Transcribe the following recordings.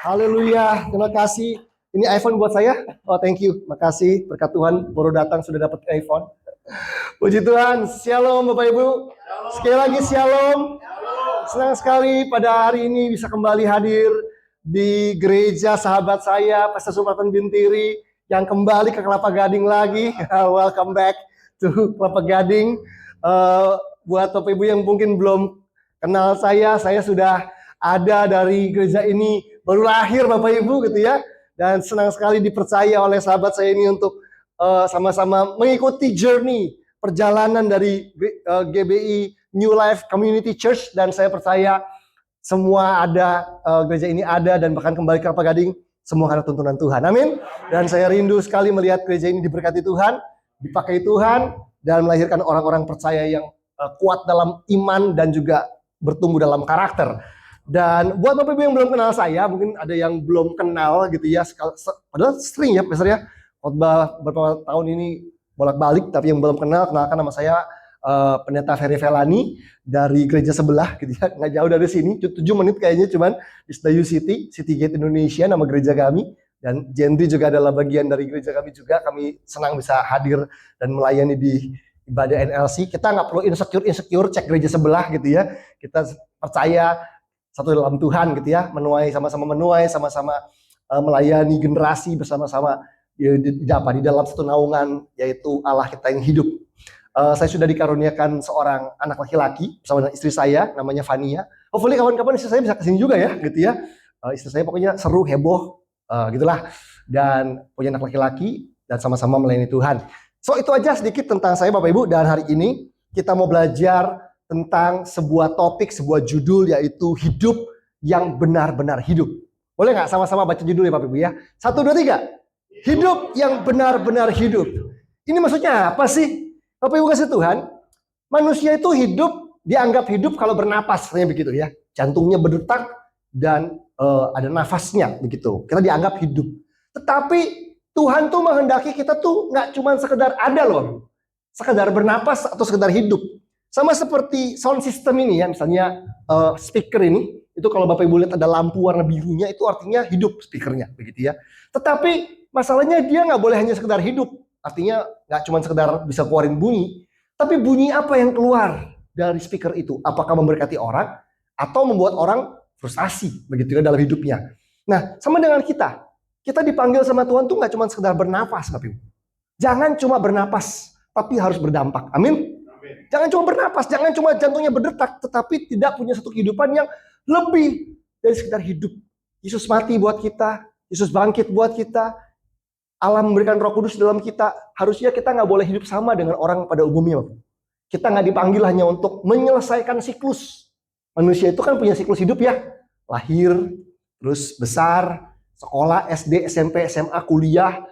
Haleluya, terima kasih. Ini iPhone buat saya. Oh, thank you. Makasih, berkat Tuhan baru datang sudah dapat iPhone. Puji Tuhan. Shalom Bapak Ibu. Sekali lagi shalom. Senang sekali pada hari ini bisa kembali hadir di gereja sahabat saya, Pastor Supratman Bintiri, yang kembali ke Kelapa Gading lagi. Welcome back to Kelapa Gading. Buat Bapak Ibu yang mungkin belum kenal saya sudah ada dari gereja ini baru lahir Bapak Ibu gitu ya. Dan senang sekali dipercaya oleh sahabat saya ini untuk sama-sama mengikuti journey perjalanan dari GBI New Life Community Church. Dan saya percaya semua ada, gereja ini ada, dan bahkan kembali ke Kelapa Gading semua karena tuntunan Tuhan. Amin. Dan saya rindu sekali melihat gereja ini diberkati Tuhan, dipakai Tuhan, dan melahirkan orang-orang percaya yang kuat dalam iman dan juga bertumbuh dalam karakter. Dan buat Bapak Ibu yang belum kenal saya, mungkin ada yang belum kenal gitu ya, padahal sering ya Pastor ya, khotbah beberapa tahun ini bolak-balik, tapi yang belum kenal, kenalkan nama saya Pendeta Ferry Felani dari gereja sebelah gitu ya, nggak jauh dari sini, 7 menit kayaknya cuman di Sedayu City, City Gate Indonesia nama gereja kami. Dan Jendri juga adalah bagian dari gereja kami juga. Kami senang bisa hadir dan melayani di ibadah NLC. Kita nggak perlu insecure cek gereja sebelah gitu ya. Kita percaya satu dalam Tuhan gitu ya, sama-sama melayani generasi bersama-sama di dalam satu naungan, yaitu Allah kita yang hidup. Saya sudah dikaruniakan seorang anak laki-laki bersama dengan istri saya, namanya Fania. Hopefully kawan-kawan istri saya bisa kesini juga ya gitu ya. Istri saya pokoknya seru, heboh, gitulah. Dan punya anak laki-laki dan sama-sama melayani Tuhan. So itu aja sedikit tentang saya Bapak Ibu. Dan hari ini kita mau belajar tentang sebuah topik, sebuah judul, yaitu hidup yang benar-benar hidup. Boleh nggak sama-sama baca judulnya Bapak Ibu ya? 1, 2, 3. Hidup yang benar-benar hidup. Ini maksudnya apa sih? Bapak Ibu kasih Tuhan, manusia itu hidup, dianggap hidup kalau bernapas, katanya begitu ya. Jantungnya berdetak dan ada nafasnya begitu. Kita dianggap hidup. Tetapi Tuhan tuh menghendaki kita tuh nggak cuma sekedar ada loh, sekedar bernapas atau sekedar hidup. Sama seperti sound system ini ya, misalnya speaker ini, itu kalau Bapak Ibu lihat ada lampu warna birunya, itu artinya hidup speakernya, begitu ya. Tetapi masalahnya dia nggak boleh hanya sekedar hidup, artinya nggak cuma sekedar bisa keluarin bunyi, tapi bunyi apa yang keluar dari speaker itu? Apakah memberkati orang atau membuat orang frustasi, begitu ya dalam hidupnya. Nah, sama dengan kita dipanggil sama Tuhan tuh nggak cuma sekedar bernafas, Bapak Ibu. Jangan cuma bernapas, tapi harus berdampak. Amin. Jangan cuma bernapas, jangan cuma jantungnya berdetak, tetapi tidak punya satu kehidupan yang lebih dari sekedar hidup. Yesus mati buat kita, Yesus bangkit buat kita, Allah memberikan Roh Kudus dalam kita. Harusnya kita nggak boleh hidup sama dengan orang pada umumnya, Bapak. Kita nggak dipanggil hanya untuk menyelesaikan siklus. Manusia itu kan punya siklus hidup ya, lahir, terus besar, sekolah, SD, SMP, SMA, kuliah,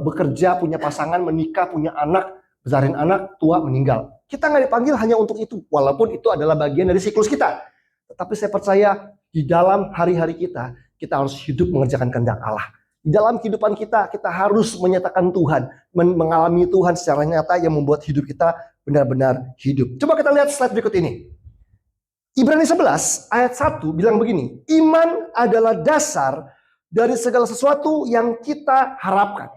bekerja, punya pasangan, menikah, punya anak, besarin anak, tua, meninggal. Kita nggak dipanggil hanya untuk itu, walaupun itu adalah bagian dari siklus kita. Tetapi saya percaya di dalam hari-hari kita harus hidup mengerjakan kehendak Allah. Di dalam kehidupan kita harus menyatakan Tuhan, mengalami Tuhan secara nyata yang membuat hidup kita benar-benar hidup. Coba kita lihat slide berikut ini. Ibrani 11 ayat 1 bilang begini, iman adalah dasar dari segala sesuatu yang kita harapkan.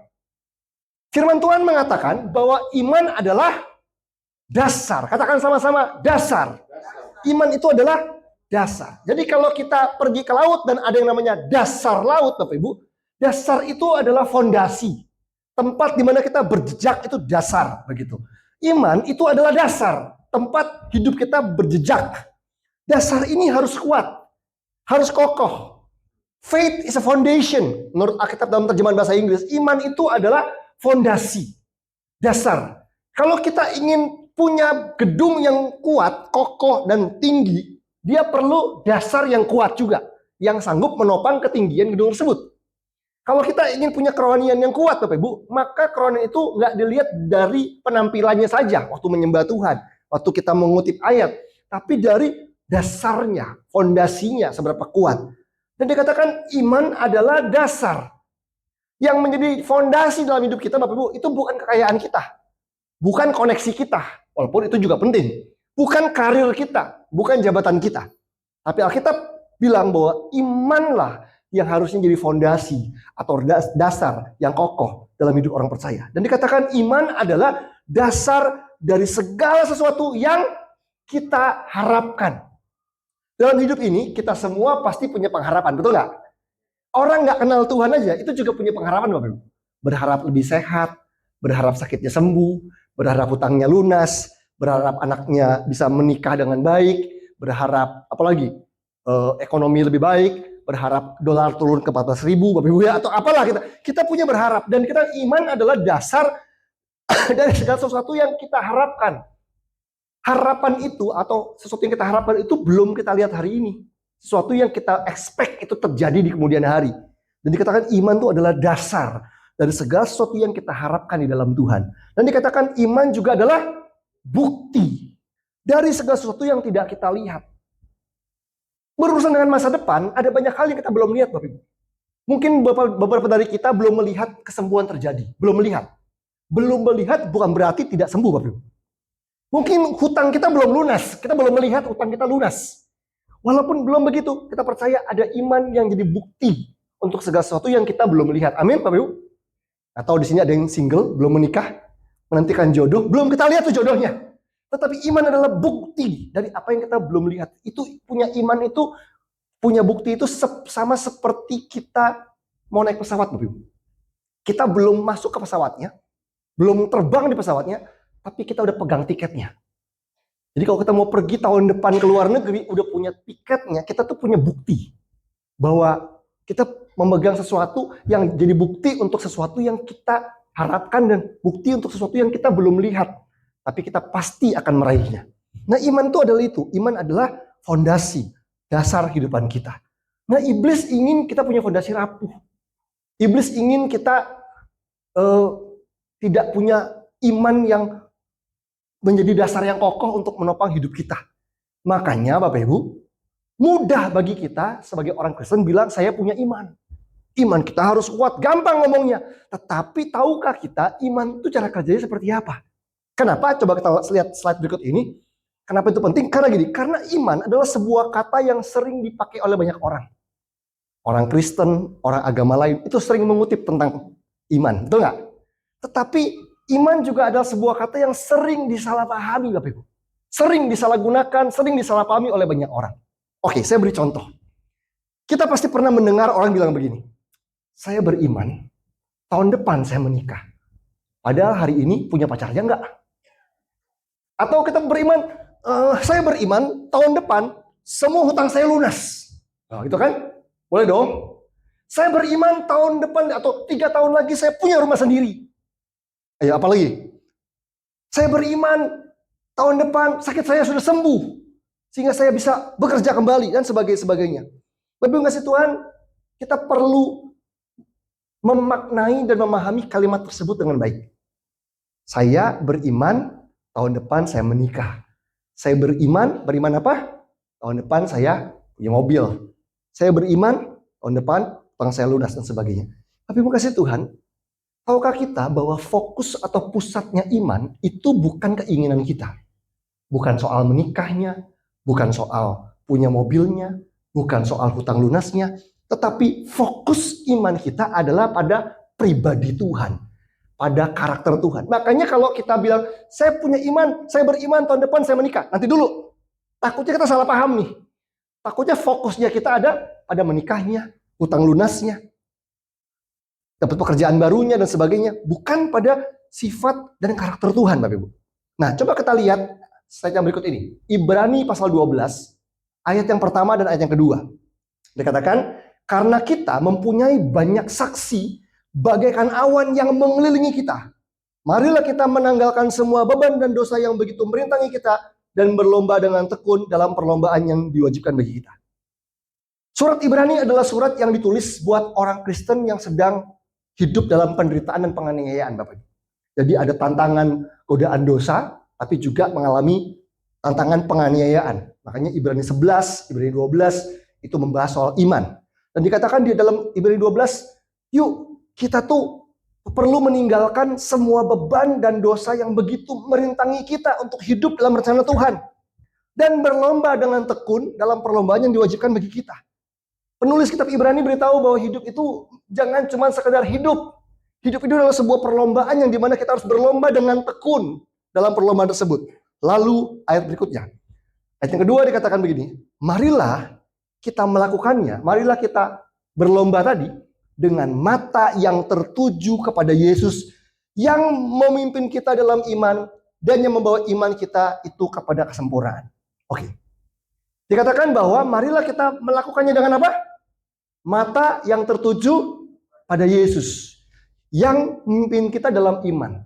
Firman Tuhan mengatakan bahwa iman adalah dasar. Katakan sama-sama, dasar. Iman itu adalah dasar. Jadi kalau kita pergi ke laut dan ada yang namanya dasar laut, Bapak Ibu, dasar itu adalah fondasi. Tempat di mana kita berjejak itu dasar, begitu. Iman itu adalah dasar, tempat hidup kita berjejak. Dasar ini harus kuat, harus kokoh. Faith is a foundation. Menurut Alkitab dalam terjemahan bahasa Inggris, iman itu adalah fondasi, dasar. Kalau kita ingin punya gedung yang kuat, kokoh, dan tinggi, dia perlu dasar yang kuat juga, yang sanggup menopang ketinggian gedung tersebut. Kalau kita ingin punya kerohanian yang kuat, Bapak Ibu, maka kerohanian itu nggak dilihat dari penampilannya saja waktu menyembah Tuhan, waktu kita mengutip ayat, tapi dari dasarnya, fondasinya seberapa kuat. Dan dikatakan iman adalah dasar. Yang menjadi fondasi dalam hidup kita, Bapak Ibu, itu bukan kekayaan kita, bukan koneksi kita, walaupun itu juga penting. Bukan karir kita, bukan jabatan kita. Tapi Alkitab bilang bahwa imanlah yang harusnya jadi fondasi atau dasar yang kokoh dalam hidup orang percaya. Dan dikatakan iman adalah dasar dari segala sesuatu yang kita harapkan. Dalam hidup ini kita semua pasti punya pengharapan, betul nggak? Orang nggak kenal Tuhan aja itu juga punya pengharapan, Bapak Ibu. Berharap lebih sehat, berharap sakitnya sembuh, berharap hutangnya lunas, berharap anaknya bisa menikah dengan baik, berharap apalagi ekonomi lebih baik, berharap dolar turun ke 14.000, Bapak Ibu ya, atau apalah kita punya berharap. Dan kita iman adalah dasar dari segala sesuatu yang kita harapkan. Harapan itu atau sesuatu yang kita harapkan itu belum kita lihat hari ini. Sesuatu yang kita expect itu terjadi di kemudian hari. Dan dikatakan iman itu adalah dasar dari segala sesuatu yang kita harapkan di dalam Tuhan. Dan dikatakan iman juga adalah bukti dari segala sesuatu yang tidak kita lihat. Berurusan dengan masa depan, ada banyak hal yang kita belum lihat, Bapak Ibu. Mungkin beberapa dari kita belum melihat kesembuhan terjadi. Belum melihat. Belum melihat bukan berarti tidak sembuh, Bapak Ibu. Mungkin hutang kita belum lunas. Kita belum melihat hutang kita lunas. Walaupun belum begitu, kita percaya ada iman yang jadi bukti untuk segala sesuatu yang kita belum melihat. Amin, Bapak Ibu. Atau di sini ada yang single, belum menikah, menantikan jodoh, belum kita lihat tuh jodohnya. Tetapi iman adalah bukti dari apa yang kita belum lihat. Itu punya iman itu, punya bukti itu sama seperti kita mau naik pesawat, Bapak Ibu. Kita belum masuk ke pesawatnya, belum terbang di pesawatnya, tapi kita udah pegang tiketnya. Jadi kalau kita mau pergi tahun depan ke luar negeri, udah punya tiketnya, kita tuh punya bukti bahwa kita memegang sesuatu yang jadi bukti untuk sesuatu yang kita harapkan dan bukti untuk sesuatu yang kita belum lihat. Tapi kita pasti akan meraihnya. Nah, iman itu adalah itu. Iman adalah fondasi, dasar kehidupan kita. Nah, iblis ingin kita punya fondasi rapuh. Iblis ingin kita tidak punya iman yang menjadi dasar yang kokoh untuk menopang hidup kita. Makanya Bapak Ibu, mudah bagi kita sebagai orang Kristen bilang saya punya iman. Iman kita harus kuat, gampang ngomongnya. Tetapi tahukah kita iman itu cara kerjanya seperti apa? Kenapa? Coba kita lihat slide berikut ini. Kenapa itu penting? Karena gini, karena iman adalah sebuah kata yang sering dipakai oleh banyak orang. Orang Kristen, orang agama lain, itu sering mengutip tentang iman. Betul nggak? Tetapi iman juga adalah sebuah kata yang sering disalahpahami, Bapak Ibu. Sering disalahgunakan, sering disalahpahami oleh banyak orang. Oke, saya beri contoh. Kita pasti pernah mendengar orang bilang begini, saya beriman, tahun depan saya menikah. Padahal hari ini punya pacarnya enggak. Atau kita beriman, saya beriman tahun depan semua hutang saya lunas. Nah, itu kan? Boleh dong. Saya beriman tahun depan atau 3 tahun lagi saya punya rumah sendiri. Ayo, apa lagi? Saya beriman tahun depan sakit saya sudah sembuh. Sehingga saya bisa bekerja kembali dan sebagainya. Bapak kasih Tuhan, kita perlu memaknai dan memahami kalimat tersebut dengan baik. Saya beriman tahun depan saya menikah. Saya beriman apa? Tahun depan saya punya mobil. Saya beriman tahun depan utang saya lunas dan sebagainya. Tapi makasih Tuhan, tahukah kita bahwa fokus atau pusatnya iman itu bukan keinginan kita. Bukan soal menikahnya, bukan soal punya mobilnya, bukan soal hutang lunasnya, tetapi fokus iman kita adalah pada pribadi Tuhan, pada karakter Tuhan. Makanya kalau kita bilang, saya punya iman, saya beriman tahun depan saya menikah. Nanti dulu, takutnya kita salah paham nih. Takutnya fokusnya kita ada pada menikahnya, hutang lunasnya, dapat pekerjaan barunya dan sebagainya. Bukan pada sifat dan karakter Tuhan, Bapak Ibu. Nah, coba kita lihat slide yang berikut ini. Ibrani pasal 12, ayat yang pertama dan ayat yang kedua. Dikatakan, karena kita mempunyai banyak saksi bagaikan awan yang mengelilingi kita. Marilah kita menanggalkan semua beban dan dosa yang begitu merintangi kita dan berlomba dengan tekun dalam perlombaan yang diwajibkan bagi kita. Surat Ibrani adalah surat yang ditulis buat orang Kristen yang sedang hidup dalam penderitaan dan penganiayaan, Bapak Ibu. Jadi ada tantangan godaan dosa, tapi juga mengalami tantangan penganiayaan. Makanya Ibrani 11, Ibrani 12 itu membahas soal iman. Dan dikatakan di dalam Ibrani 12, yuk kita tuh perlu meninggalkan semua beban dan dosa yang begitu merintangi kita untuk hidup dalam rencana Tuhan. Dan berlomba dengan tekun dalam perlombaan yang diwajibkan bagi kita. Penulis kitab Ibrani beritahu bahwa hidup itu jangan cuma sekedar hidup. Hidup itu adalah sebuah perlombaan yang dimana kita harus berlomba dengan tekun dalam perlombaan tersebut. Lalu ayat berikutnya. Ayat yang kedua dikatakan begini. Marilah kita melakukannya. Marilah kita berlomba tadi dengan mata yang tertuju kepada Yesus yang memimpin kita dalam iman dan yang membawa iman kita itu kepada kesempurnaan. Oke. Dikatakan bahwa marilah kita melakukannya dengan apa? Mata yang tertuju pada Yesus yang memimpin kita dalam iman.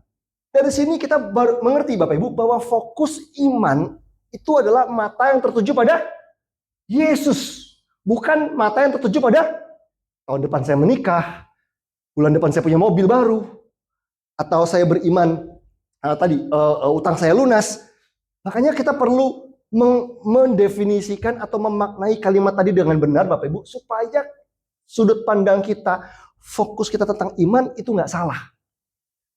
Dari sini kita baru mengerti Bapak Ibu bahwa fokus iman itu adalah mata yang tertuju pada Yesus. Bukan mata yang tertuju pada tahun depan saya menikah, bulan depan saya punya mobil baru, atau saya beriman utang saya lunas. Makanya kita perlu mendefinisikan atau memaknai kalimat tadi dengan benar Bapak Ibu, supaya sudut pandang kita, fokus kita tentang iman itu nggak salah.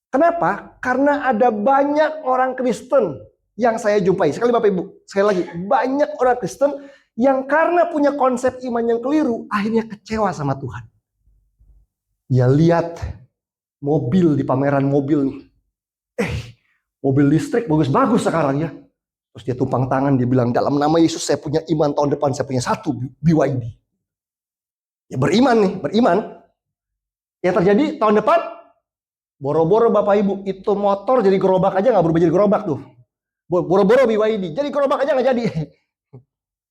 Kenapa? Karena ada banyak orang Kristen yang saya jumpai. Sekali Bapak Ibu, sekali lagi, banyak orang Kristen yang karena punya konsep iman yang keliru, akhirnya kecewa sama Tuhan. Ya lihat mobil di pameran mobil nih. Mobil listrik bagus-bagus sekarang ya. Terus dia tumpang tangan, dia bilang, dalam nama Yesus saya punya iman, tahun depan saya punya 1 BYD. Ya beriman nih, beriman. Yang terjadi tahun depan, boro-boro Bapak Ibu, itu motor jadi gerobak aja gak berubah jadi gerobak tuh. Boro-boro BYD, jadi gerobak aja gak jadi.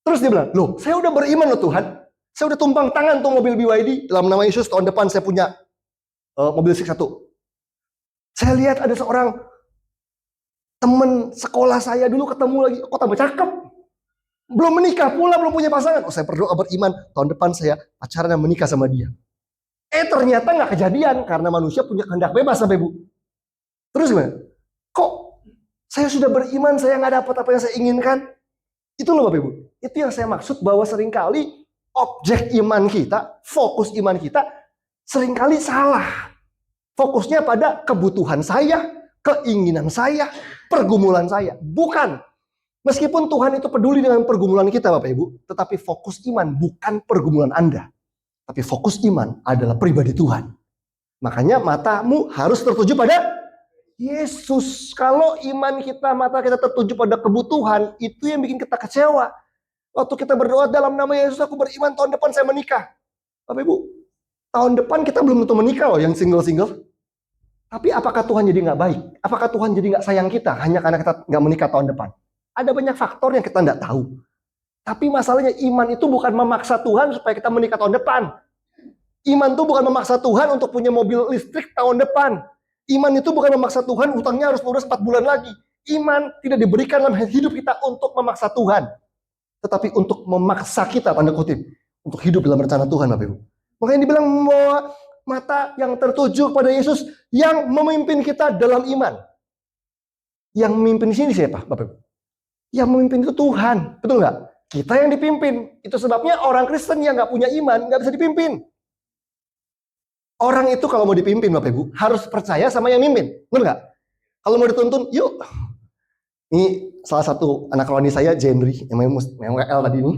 Terus dia bilang, loh saya udah beriman loh Tuhan. Saya udah tumpang tangan tuh mobil BYD. Dalam nama Yesus tahun depan saya punya mobil listrik 1. Saya lihat ada seorang teman sekolah saya dulu ketemu lagi, kok tambah cakep. Belum menikah pula, belum punya pasangan. Oh saya berdoa beriman, tahun depan saya pacaran dan menikah sama dia. Ternyata nggak kejadian, karena manusia punya kehendak bebas Bapak Ibu. Terus gimana? Kok saya sudah beriman, saya nggak dapat apa yang saya inginkan? Itu loh Bapak Ibu. Itu yang saya maksud bahwa seringkali objek iman kita, fokus iman kita, seringkali salah. Fokusnya pada kebutuhan saya, keinginan saya, pergumulan saya. Bukan. Meskipun Tuhan itu peduli dengan pergumulan kita Bapak Ibu, tetapi fokus iman bukan pergumulan Anda. Tapi fokus iman adalah pribadi Tuhan. Makanya matamu harus tertuju pada Yesus. Kalau iman kita, mata kita tertuju pada kebutuhan, itu yang bikin kita kecewa. Waktu kita berdoa dalam nama Yesus, aku beriman tahun depan saya menikah. Bapak Ibu, tahun depan kita belum tentu menikah loh yang single-single. Tapi apakah Tuhan jadi nggak baik? Apakah Tuhan jadi nggak sayang kita hanya karena kita nggak menikah tahun depan? Ada banyak faktor yang kita nggak tahu. Tapi masalahnya iman itu bukan memaksa Tuhan supaya kita menikah tahun depan. Iman itu bukan memaksa Tuhan untuk punya mobil listrik tahun depan. Iman itu bukan memaksa Tuhan utangnya harus lunas 4 bulan lagi. Iman tidak diberikan dalam hidup kita untuk memaksa Tuhan. Tetapi untuk memaksa kita, tanda kutip, untuk hidup dalam rencana Tuhan Bapak Ibu. Makanya dibilang bahwa mata yang tertuju pada Yesus yang memimpin kita dalam iman. Yang memimpin di sini siapa Bapak Ibu? Yang memimpin itu Tuhan, betul nggak? Kita yang dipimpin. Itu sebabnya orang Kristen yang nggak punya iman nggak bisa dipimpin. Orang itu kalau mau dipimpin Bapak Ibu harus percaya sama yang mimpin, betul nggak? Kalau mau dituntun, yuk. Ini salah satu anak rohani saya, Jendri, yang WL tadi ini.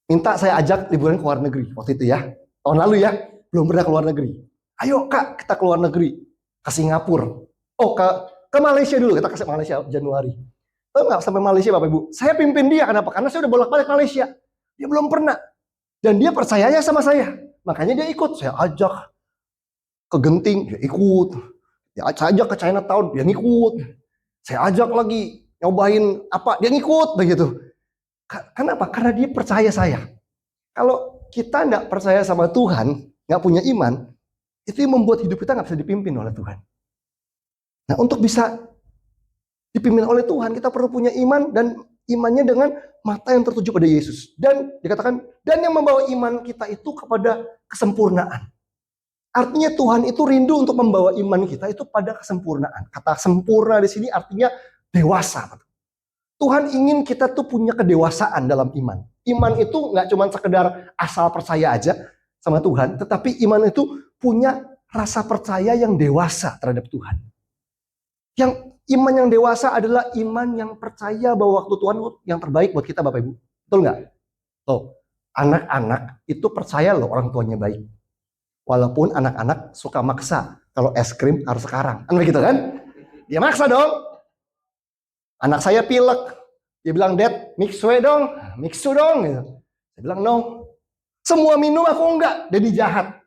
Minta saya ajak liburan ke luar negeri waktu itu ya. Tahun lalu ya, belum pernah ke luar negeri. Ayo Kak, kita ke luar negeri. Ke Singapura. Oh, ke Malaysia dulu, kita ke Malaysia Januari. Tahu nggak sampai Malaysia Bapak Ibu? Saya pimpin dia, kenapa? Karena saya udah bolak-balik Malaysia. Dia belum pernah. Dan dia percayanya sama saya. Makanya dia ikut. Saya ajak ke Genting, dia ikut. Saya ajak ke Chinatown, dia ngikut. Saya ajak lagi nyobain apa, dia ngikut begitu. Kenapa? Karena dia percaya saya. Kalau kita nggak percaya sama Tuhan, nggak punya iman, itu yang membuat hidup kita nggak bisa dipimpin oleh Tuhan. Nah, untuk bisa dipimpin oleh Tuhan, kita perlu punya iman, dan imannya dengan mata yang tertuju pada Yesus. Dan dikatakan, dan yang membawa iman kita itu kepada kesempurnaan. Artinya Tuhan itu rindu untuk membawa iman kita itu pada kesempurnaan. Kata sempurna di sini artinya dewasa. Tuhan ingin kita tuh punya kedewasaan dalam iman. Iman itu nggak cuma sekedar asal percaya aja sama Tuhan, tetapi iman itu punya rasa percaya yang dewasa terhadap Tuhan. Yang iman yang dewasa adalah iman yang percaya bahwa waktu Tuhan yang terbaik buat kita Bapak Ibu. Betul nggak? Tuh, anak-anak itu percaya loh orang tuanya baik. Walaupun anak-anak suka maksa. Kalau es krim harus sekarang. Kan begitu kan? Dia maksa dong. Anak saya pilek. Dia bilang, Dad, mixue dong. Mixu dong. Gitu. Saya bilang, no. Semua minum aku enggak. Jadi jahat.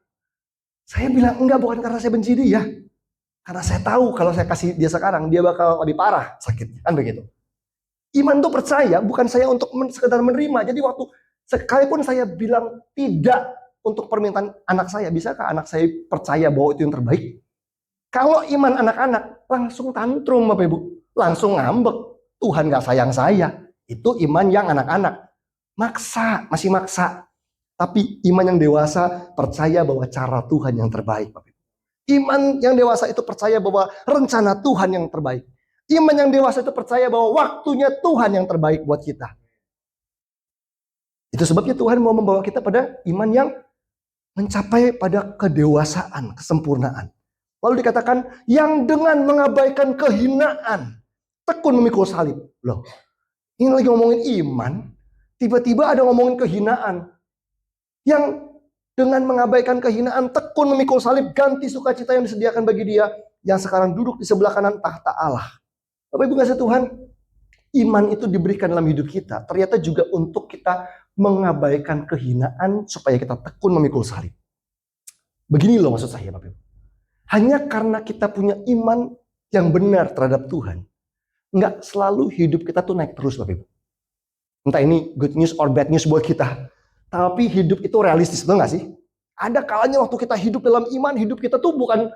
Saya bilang, enggak, bukan karena saya benci dia. Karena saya tahu kalau saya kasih dia sekarang, dia bakal lebih parah sakitnya. Kan begitu. Iman itu percaya, bukan saya untuk sekedar menerima. Jadi waktu sekalipun saya bilang tidak untuk permintaan anak saya, bisakah anak saya percaya bahwa itu yang terbaik? Kalau iman anak-anak, langsung tantrum Bapak Ibu. Langsung ngambek. Tuhan gak sayang saya. Itu iman yang anak-anak. Maksa, masih maksa. Tapi iman yang dewasa percaya bahwa cara Tuhan yang terbaik Bapak Ibu. Iman yang dewasa itu percaya bahwa rencana Tuhan yang terbaik. Iman yang dewasa itu percaya bahwa waktunya Tuhan yang terbaik buat kita. Itu sebabnya Tuhan mau membawa kita pada iman yang mencapai pada kedewasaan, kesempurnaan. Lalu dikatakan, yang dengan mengabaikan kehinaan, tekun memikul salib. Loh, ini lagi ngomongin iman, tiba-tiba ada ngomongin kehinaan. Yang dengan mengabaikan kehinaan, tekun memikul salib, ganti sukacita yang disediakan bagi dia, yang sekarang duduk di sebelah kanan tahta Allah. Bapak Ibu kasih Tuhan, iman itu diberikan dalam hidup kita, ternyata juga untuk kita mengabaikan kehinaan, supaya kita tekun memikul salib. Begini loh maksud saya Bapak Ibu. Hanya karena kita punya iman yang benar terhadap Tuhan, nggak selalu hidup kita tuh naik terus Bapak Ibu. Entah ini good news or bad news buat kita. Tapi hidup itu realistis, betul nggak sih? Ada kalanya waktu kita hidup dalam iman, hidup kita tuh bukan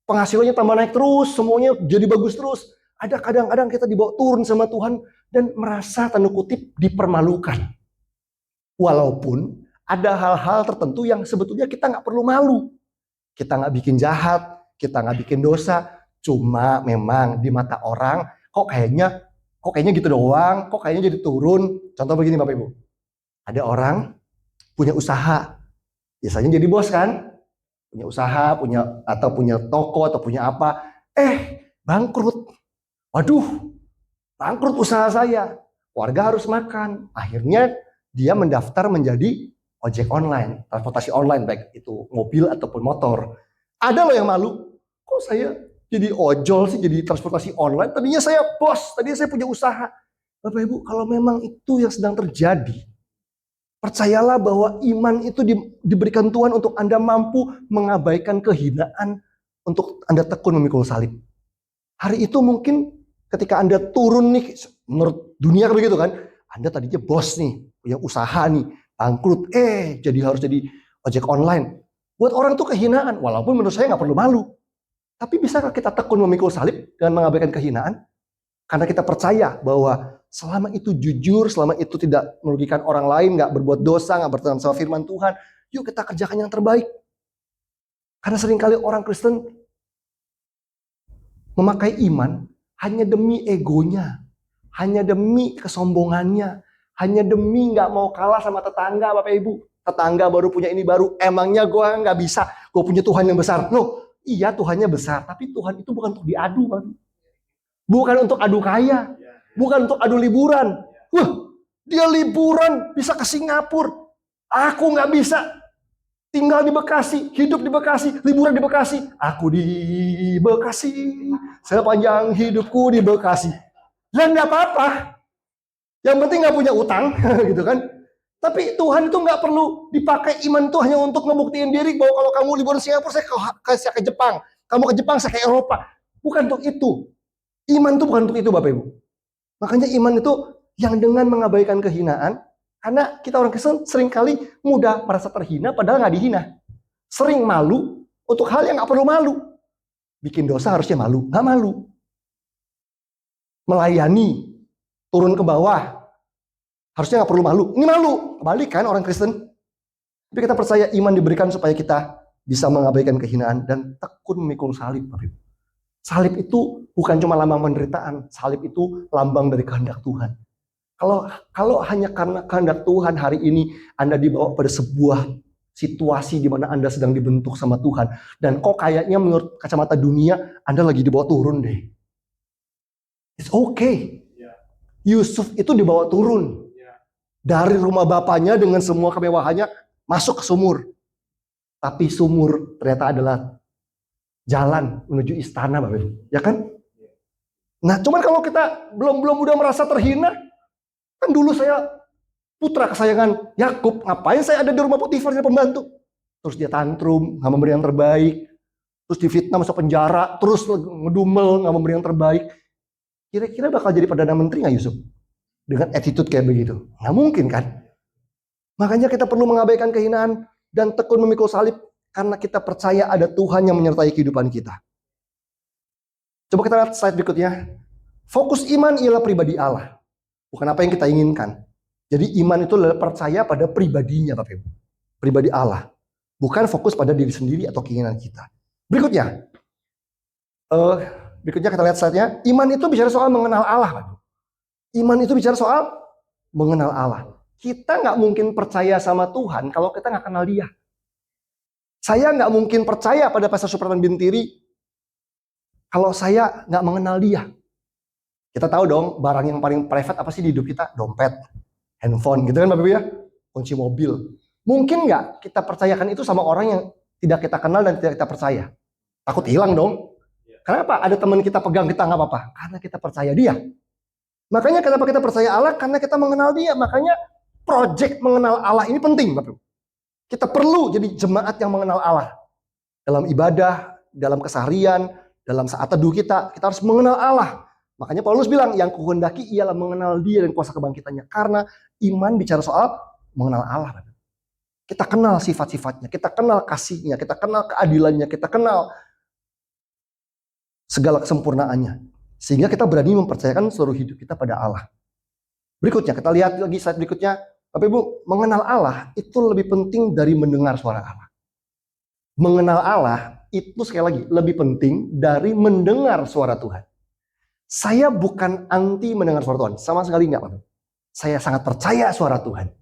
penghasilannya tambah naik terus, semuanya jadi bagus terus. Ada kadang-kadang kita dibawa turun sama Tuhan dan merasa tanda kutip dipermalukan. Walaupun ada hal-hal tertentu yang sebetulnya kita nggak perlu malu. Kita nggak bikin jahat, kita nggak bikin dosa. Cuma memang di mata orang, kok kayaknya gitu doang, kok kayaknya jadi turun. Contoh begini Bapak Ibu. Ada orang punya usaha, biasanya jadi bos kan? Punya usaha, punya toko atau punya apa. Bangkrut. Waduh, bangkrut usaha saya. Warga harus makan. Akhirnya dia mendaftar menjadi ojek online, transportasi online, baik itu mobil ataupun motor. Ada loh yang malu, kok saya jadi ojol sih, jadi transportasi online, tadinya saya bos, tadinya saya punya usaha. Bapak Ibu, kalau memang itu yang sedang terjadi, percayalah bahwa iman itu diberikan Tuhan untuk Anda mampu mengabaikan kehinaan, untuk Anda tekun memikul salib. Hari itu mungkin ketika Anda turun nih, menurut dunia begitu kan, Anda tadinya bos nih, punya usaha nih, bangkrut, jadi harus jadi ojek online. Buat orang itu kehinaan, walaupun menurut saya nggak perlu malu. Tapi bisakah kita tekun memikul salib dengan mengabaikan kehinaan? Karena kita percaya bahwa selama itu jujur, selama itu tidak merugikan orang lain, nggak berbuat dosa, nggak bertentangan sama firman Tuhan, yuk kita kerjakan yang terbaik. Karena seringkali orang Kristen memakai iman hanya demi egonya, hanya demi kesombongannya, hanya demi nggak mau kalah sama tetangga Bapak Ibu. Tetangga baru punya ini baru, emangnya gue nggak bisa, gue punya Tuhan yang besar. Loh, iya Tuhannya besar, tapi Tuhan itu bukan untuk diadu, Bapak. Bukan untuk adu kaya, bukan untuk adu liburan. Wah, dia liburan bisa ke Singapura, aku nggak bisa. Tinggal di Bekasi, hidup di Bekasi, liburan di Bekasi. Aku di Bekasi, sepanjang hidupku di Bekasi. Dan nggak apa-apa. Yang penting nggak punya utang, gitu kan? Tapi Tuhan itu nggak perlu dipakai iman itu hanya untuk ngebuktiin diri bahwa kalau kamu liburan Singapura, saya ke Jepang. Kamu ke Jepang, saya ke Eropa. Bukan untuk itu. Iman itu bukan untuk itu, Bapak Ibu. Makanya iman itu yang dengan mengabaikan kehinaan, karena kita orang Kristen seringkali mudah merasa terhina padahal nggak dihina. Sering malu untuk hal yang nggak perlu malu. Bikin dosa harusnya malu, nggak malu. Melayani, turun ke bawah, harusnya nggak perlu malu. Ini malu, kebalik kan orang Kristen. Tapi kita percaya iman diberikan supaya kita bisa mengabaikan kehinaan dan tekun memikul salib, Bapak Ibu. Salib itu bukan cuma lambang penderitaan, salib itu lambang dari kehendak Tuhan. Kalau hanya karena kehendak Tuhan hari ini Anda dibawa pada sebuah situasi di mana Anda sedang dibentuk sama Tuhan, dan kok kayaknya menurut kacamata dunia Anda lagi dibawa turun deh. It's okay. Yusuf itu dibawa turun. Dari rumah bapaknya dengan semua kemewahannya masuk ke sumur. Tapi sumur ternyata adalah jalan menuju istana, Bapak Ibu. Ya kan? Nah, cuman kalau kita belum udah merasa terhina, kan dulu saya putra kesayangan Yakub, ngapain saya ada di rumah Potifar jadi pembantu? Terus dia tantrum, nggak memberi yang terbaik. Terus difitnah masuk penjara, terus ngedumel, nggak memberi yang terbaik. Kira-kira bakal jadi Perdana Menteri nggak Yusuf? Dengan attitude kayak begitu? Nggak mungkin kan? Makanya kita perlu mengabaikan kehinaan dan tekun memikul salib karena kita percaya ada Tuhan yang menyertai kehidupan kita. Coba kita lihat slide berikutnya. Fokus iman ialah pribadi Allah, bukan apa yang kita inginkan. Jadi iman itu adalah percaya pada pribadinya, Bapak Ibu. Pribadi Allah, bukan fokus pada diri sendiri atau keinginan kita. Berikutnya kita lihat slide-nya. Iman itu bicara soal mengenal Allah, Bapak Ibu. Iman itu bicara soal mengenal Allah. Kita nggak mungkin percaya sama Tuhan kalau kita nggak kenal Dia. Saya nggak mungkin percaya pada Pastor Supratman Bintiri kalau saya nggak mengenal Dia. Kita tahu dong barang yang paling private apa sih di hidup kita? Dompet, handphone, gitu kan Bapak Ibu ya? Kunci mobil. Mungkin nggak kita percayakan itu sama orang yang tidak kita kenal dan tidak kita percaya? Takut hilang dong. Kenapa? Ada teman kita pegang kita nggak apa-apa? Karena kita percaya Dia. Makanya kenapa kita percaya Allah? Karena kita mengenal Dia. Makanya project mengenal Allah ini penting, Bapak Ibu. Kita perlu jadi jemaat yang mengenal Allah. Dalam ibadah, dalam keseharian, dalam saat teduh kita harus mengenal Allah. Makanya Paulus bilang, yang kuhendaki ialah mengenal Dia dan kuasa kebangkitannya. Karena iman bicara soal mengenal Allah. Bapak Ibu. Kita kenal sifat-sifatnya, kita kenal kasih-Nya, kita kenal keadilannya, kita kenal segala kesempurnaannya. Sehingga kita berani mempercayakan seluruh hidup kita pada Allah. Berikutnya, kita lihat lagi slide berikutnya. Bapak Ibu, mengenal Allah itu lebih penting dari mendengar suara Allah. Mengenal Allah itu sekali lagi lebih penting dari mendengar suara Tuhan. Saya bukan anti mendengar suara Tuhan, sama sekali enggak, Bapak Ibu. Saya sangat percaya suara Tuhan.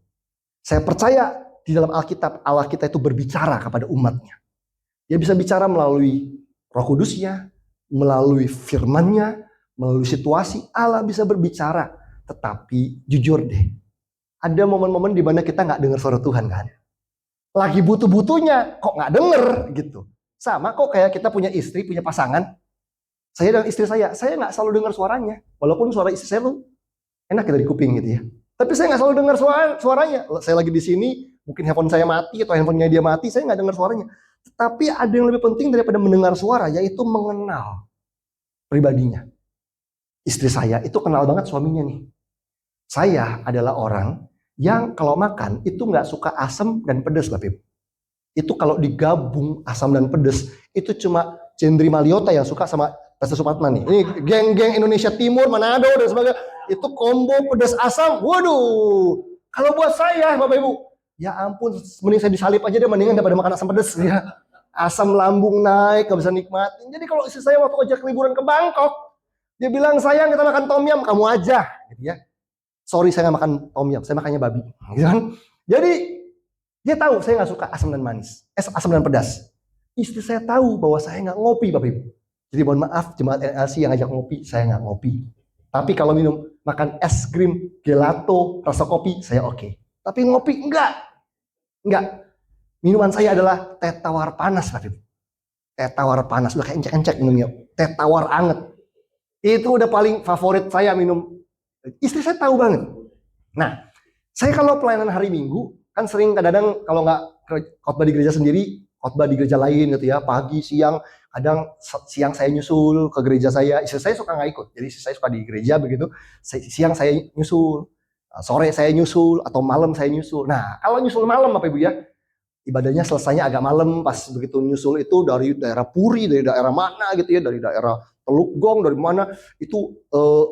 Saya percaya di dalam Alkitab Allah kita itu berbicara kepada umatnya. Dia bisa bicara melalui Roh Kudus-Nya, melalui firman-Nya, melalui situasi. Allah bisa berbicara. Tetapi jujur deh, ada momen-momen di mana kita nggak dengar suara Tuhan kan? Lagi butuh-butuhnya, kok nggak denger gitu. Sama kok kayak kita punya istri, punya pasangan. Saya dan istri saya nggak selalu dengar suaranya. Walaupun suara istri saya tuh enak ya dari kuping gitu ya. Tapi saya nggak selalu dengar suaranya. Saya lagi di sini, mungkin handphone saya mati atau handphonenya dia mati, saya nggak dengar suaranya. Tapi ada yang lebih penting daripada mendengar suara, yaitu mengenal pribadinya. Istri saya itu kenal banget suaminya nih. Saya adalah orang yang kalau makan itu nggak suka asam dan pedas, Bapak Ibu. Itu kalau digabung asam dan pedas, itu cuma Jendri Maliota yang suka sama Pastor Supratman nih. Ini geng-geng Indonesia Timur, Manado dan sebagainya. Itu combo pedas asam. Waduh. Kalau buat saya, Bapak Ibu, ya ampun, mending saya disalip aja deh, mendingan daripada makan asam pedas ya. Asam lambung naik, gak bisa nikmatin. Jadi kalau istri saya waktu ajak liburan ke Bangkok, dia bilang, sayang kita makan tom yum, kamu aja, gitu ya. Sorry saya nggak makan tom yum, saya makannya babi, gitu kan. Jadi dia tahu saya nggak suka asam dan manis, asam dan pedas. Istri saya tahu bahwa saya nggak ngopi, Bapak Ibu. Jadi mohon maaf jemaat NLC yang ngajak ngopi, saya nggak ngopi. Tapi kalau makan es krim, gelato, rasa kopi, saya oke. Tapi ngopi enggak. Minuman saya adalah teh tawar panas, Bapak Ibu. Teh tawar panas, udah kayak encek-encek minumnya. Teh tawar anget. Itu udah paling favorit saya minum. Istri saya tahu banget. Nah, saya kalau pelayanan hari Minggu, kan sering kadang-kadang kalau nggak khotbah di gereja sendiri, khotbah di gereja lain gitu ya, pagi, siang, kadang siang saya nyusul ke gereja saya, istri saya suka nggak ikut, jadi istri saya suka di gereja begitu, siang saya nyusul, sore saya nyusul, atau malam saya nyusul. Nah, kalau nyusul malam Bapak Ibu ya, ibadahnya selesainya agak malam, pas begitu nyusul itu dari daerah Puri, dari daerah mana gitu ya, dari daerah Teluk Gong, dari mana, itu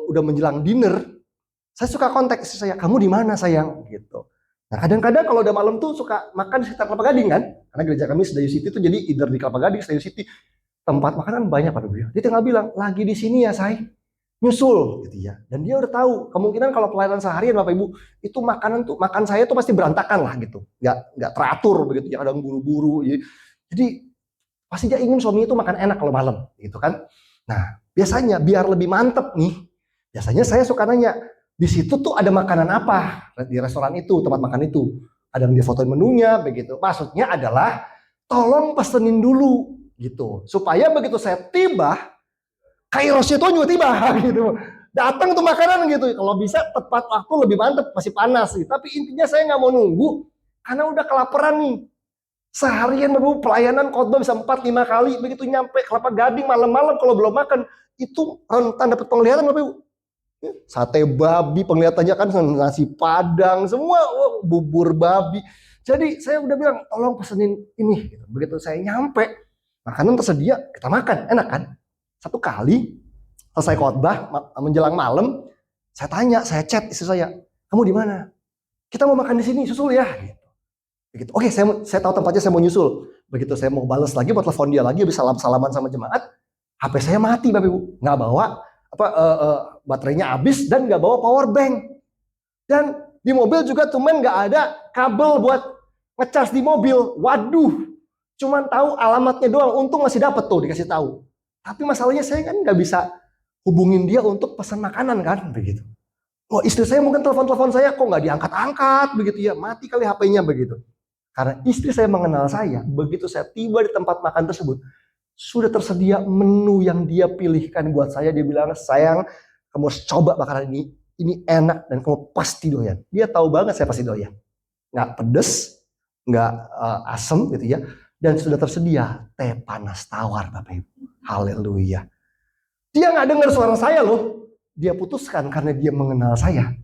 udah menjelang dinner. Saya suka kontak istri saya, kamu di mana sayang? Gitu. Nah kadang-kadang kalau udah malam tuh suka makan di sekitar Kelapa Gading kan, karena gereja kami Sedayu City tuh jadi either di Kelapa Gading, Sedayu City, tempat makanan banyak Pak Ibu. Dia tinggal bilang, lagi di sini ya say, nyusul gitu ya. Dan dia udah tahu kemungkinan kalau pelayanan seharian Bapak Ibu itu makan saya tuh pasti berantakan lah gitu, nggak teratur begitu, ya kadang buru-buru. Jadi pasti dia ingin suaminya itu makan enak kalau malam, gitu kan. Nah biasanya biar lebih mantep nih, biasanya saya suka nanya, Di situ tuh ada makanan apa di restoran itu, tempat makan itu. Ada yang dia fotoin menunya begitu. Maksudnya adalah tolong pesenin dulu gitu. Supaya begitu saya tiba, kairosnya itu juga tiba gitu. Datang tuh makanan gitu. Kalau bisa tepat waktu lebih mantep, masih panas gitu. Tapi intinya saya nggak mau nunggu karena udah kelaparan nih. Seharian Bapak pelayanan khotbah bisa 4-5 kali, begitu nyampe Kelapa Gading malam-malam kalau belum makan itu rentan dapat penglihatan Bapak Ibu. Sate babi penglihatannya kan nasi padang semua, bubur babi. Jadi saya udah bilang tolong pesenin ini. Begitu saya nyampe makanan tersedia, kita makan, enak kan? Satu kali selesai khotbah menjelang malam, saya tanya, saya chat istri saya, kamu di mana? Kita mau makan di sini, susul ya. Begitu. Oke, saya tahu tempatnya, saya mau nyusul. Begitu saya mau balas lagi, buat telepon dia lagi, habis salaman sama jemaat, HP saya mati Bapak Ibu, nggak bawa baterainya habis dan nggak bawa power bank. Dan di mobil juga cuman nggak ada kabel buat ngecas di mobil. Waduh, cuman tahu alamatnya doang. Untung masih dapat tuh dikasih tahu. Tapi masalahnya saya kan nggak bisa hubungin dia untuk pesan makanan kan, begitu. Oh, istri saya mungkin telepon saya kok nggak diangkat-angkat begitu ya, mati kali HP-nya begitu. Karena istri saya mengenal saya, begitu saya tiba di tempat makan tersebut, sudah tersedia menu yang dia pilihkan buat saya. Dia bilang, sayang, kamu harus coba makanan ini enak dan kamu pasti doyan. Dia tahu banget saya pasti doyan. Nggak pedes, nggak asem gitu ya. Dan sudah tersedia teh panas tawar Bapak Ibu. Haleluya. Dia nggak dengar suara saya loh. Dia putuskan karena dia mengenal saya.